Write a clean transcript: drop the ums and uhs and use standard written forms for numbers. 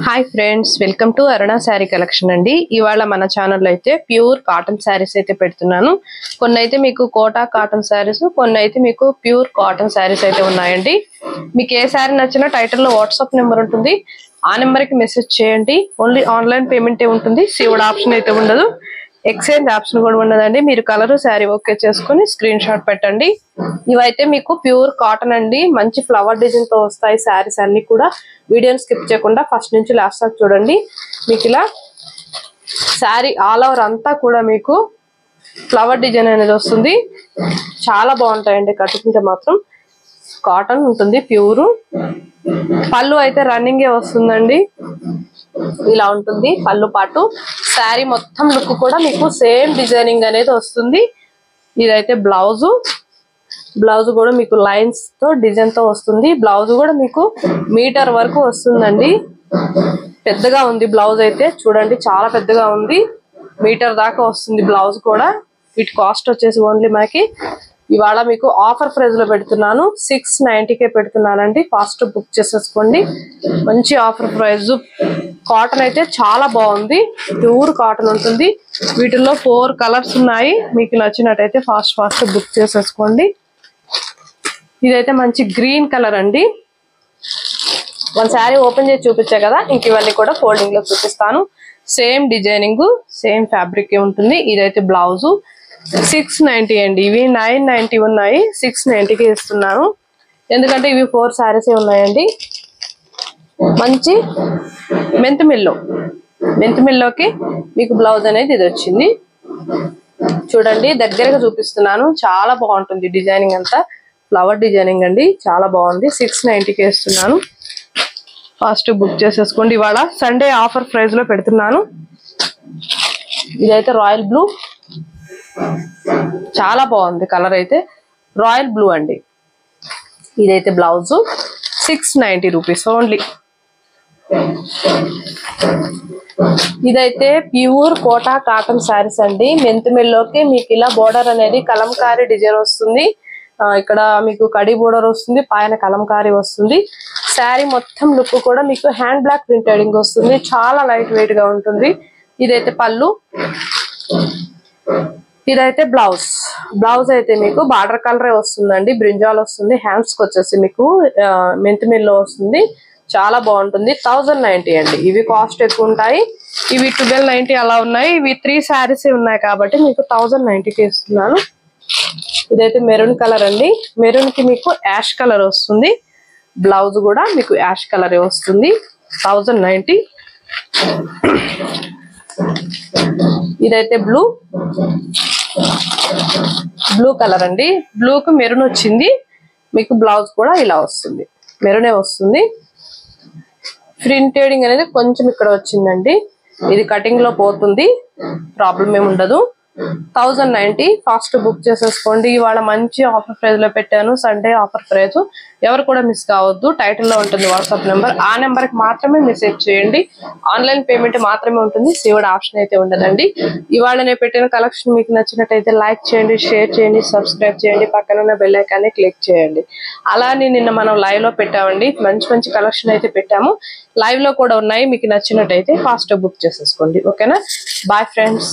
Hi friends, welcome to Aruna sari collection అండి. ఇవాళ మన ఛానల్లో అయితే ప్యూర్ కాటన్ శారీస్ అయితే పెడుతున్నాను. కొన్ని అయితే మీకు కోటా కాటన్ శారీస్, కొన్ని అయితే మీకు ప్యూర్ కాటన్ శారీస్ అయితే ఉన్నాయండి. మీకు ఏ శారీ నచ్చినా టైటిల్లో వాట్సాప్ నెంబర్ ఉంటుంది, ఆ నెంబర్కి మెసేజ్ చేయండి. ఓన్లీ ఆన్లైన్ పేమెంటే ఉంటుంది, సీవుడ్ ఆప్షన్ అయితే ఉండదు, ఎక్స్చేంజ్ ఆప్షన్ కూడా ఉండదండి. మీరు కలర్ శారీ ఓకే చేసుకుని స్క్రీన్ షాట్ పెట్టండి. ఇవైతే మీకు ప్యూర్ కాటన్ అండి, మంచి ఫ్లవర్ డిజైన్ తో వస్తాయి శారీస్ అన్ని కూడా. వీడియోని స్కిప్ చేయకుండా ఫస్ట్ నుంచి లాస్ట్ దాకా చూడండి. మీకు ఇలా శారీ ఆల్ ఓవర్ అంతా కూడా మీకు ఫ్లవర్ డిజైన్ అనేది వస్తుంది. చాలా బాగుంటాయండి, కట్టుకుంటే మాత్రం. కాటన్ ఉంటుంది ప్యూర్. పళ్ళు అయితే రన్నింగే వస్తుందండి, ఇలా ఉంటుంది పళ్ళు పాటు. శారీ మొత్తం లుక్ కూడా మీకు సేమ్ డిజైనింగ్ అనేది వస్తుంది. ఇదైతే బ్లౌజు. బ్లౌజ్ కూడా మీకు లైన్స్ తో డిజైన్ తో వస్తుంది. బ్లౌజ్ కూడా మీకు మీటర్ వరకు వస్తుందండి. పెద్దగా ఉంది బ్లౌజ్ అయితే, చూడండి చాలా పెద్దగా ఉంది, మీటర్ దాకా వస్తుంది బ్లౌజ్ కూడా. వీటి కాస్ట్ వచ్చేసి ఓన్లీ మనకి ఇవాళ మీకు ఆఫర్ ప్రైస్ లో పెడుతున్నాను, 690కే పెడుతున్నానండి. ఫాస్ట్ బుక్ చేసేసుకోండి, మంచి ఆఫర్ ప్రైస్. కాటన్ అయితే చాలా బాగుంది, ప్యూర్ కాటన్ ఉంటుంది. వీటిల్లో 4 కలర్స్ ఉన్నాయి. మీకు నచ్చినట్టయితే ఫాస్ట్ బుక్ చేసేసుకోండి. ఇదైతే మంచి గ్రీన్ కలర్ అండి. వన్ శారీ ఓపెన్ చేసి చూపించా కదా, ఇంక ఇవన్నీ కూడా ఫోల్డింగ్ లో చూపిస్తాను. సేమ్ డిజైనింగ్, సేమ్ ఫ్యాబ్రిక్ ఉంటుంది. ఇదైతే బ్లౌజు. 690 అండి. ఇవి 990 ఉన్నాయి, 690కి ఇస్తున్నాను. ఎందుకంటే ఇవి 4 శారీసే ఉన్నాయండి. మంచి మెంతిమిల్లోకి మీకు బ్లౌజ్ అనేది ఇది వచ్చింది. చూడండి దగ్గరగా చూపిస్తున్నాను, చాలా బాగుంటుంది డిజైనింగ్ అంతా. ఫ్లవర్ డిజైనింగ్ అండి, చాలా బాగుంది. 690కి ఇస్తున్నాను. ఫాస్ట్ బుక్ చేసేసుకోండి. ఇవాళ సండే ఆఫర్ ప్రైస్ లో పెడుతున్నాను. ఇదైతే రాయల్ బ్లూ, చాలా బాగుంది కలర్ అయితే. రాయల్ బ్లూ అండి. ఇదైతే బ్లౌజ్. 690 rupees only. ఇదైతే ప్యూర్ కోటా కాటన్ శారీస్ అండి. మెంతిమిల్లోకి మీకు ఇలా బోర్డర్ అనేది కలంకారీ డిజైన్ వస్తుంది. ఇక్కడ మీకు కడి బోర్డర్ వస్తుంది, పైన కలంకారీ వస్తుంది. శారీ మొత్తం లుక్ కూడా మీకు హ్యాండ్ బ్లాక్ ప్రింటెడింగ్ వస్తుంది, చాలా లైట్ వెయిట్ గా ఉంటుంది. ఇదైతే పళ్ళు. ఇదైతే బ్లౌజ్. బ్లౌజ్ అయితే మీకు బార్డర్ కలరే వస్తుందండి, బ్రింజాల్ వస్తుంది. హ్యాండ్స్ కి వచ్చేసి మీకు మెంతిమిల్లో వస్తుంది. చాలా బాగుంటుంది. 1090 అండి. ఇవి కాస్ట్ ఎక్కువ ఉంటాయి, ఇవి 1290 అలా ఉన్నాయి. ఇవి 3 శారీస్ ఉన్నాయి కాబట్టి మీకు 1090కి ఇస్తున్నాను. ఇదైతే మెరూన్ కలర్ అండి. మెరూన్ కి మీకు యాష్ కలర్ వస్తుంది. బ్లౌజ్ కూడా మీకు యాష్ కలరే వస్తుంది. 1090. ఇదైతే బ్లూ కలర్ అండి. బ్లూకి మెరూన్ వచ్చింది. మీకు బ్లౌజ్ కూడా ఇలా వస్తుంది, మెరూనే వస్తుంది. ప్రింటెడింగ్ అనేది కొంచెం ఇక్కడ వచ్చిందండి, ఇది కటింగ్ లో పోతుంది, ప్రాబ్లం ఏమి ఉండదు. 1090. ఫాస్ట్ బుక్ చేసేసుకోండి. ఇవాళ మంచి ఆఫర్ ప్రైస్ లో పెట్టాను, సండే ఆఫర్ ప్రైస్. ఎవరు కూడా మిస్ కావద్దు, టైటిల్లో ఉంటుంది వాట్సాప్ నెంబర్, ఆ నెంబర్ కి మాత్రమే మెసేజ్ చేయండి. ఆన్లైన్ పేమెంట్ మాత్రమే ఉంటుంది, సీవుడ్ ఆప్షన్ అయితే ఉండదండి. ఇవాళ నేను పెట్టిన కలెక్షన్ మీకు నచ్చినట్టయితే లైక్ చేయండి, షేర్ చేయండి, సబ్స్క్రైబ్ చేయండి, పక్కన ఉన్న బెల్ ఐకాన్ని క్లిక్ చేయండి. అలానే నిన్న మనం లైవ్ లో పెట్టామండి, మంచి కలెక్షన్ అయితే పెట్టాము. లైవ్ లో కూడా ఉన్నాయి, మీకు నచ్చినట్టయితే ఫాస్ట్ బుక్ చేసేసుకోండి. ఓకేనా? Bye friends.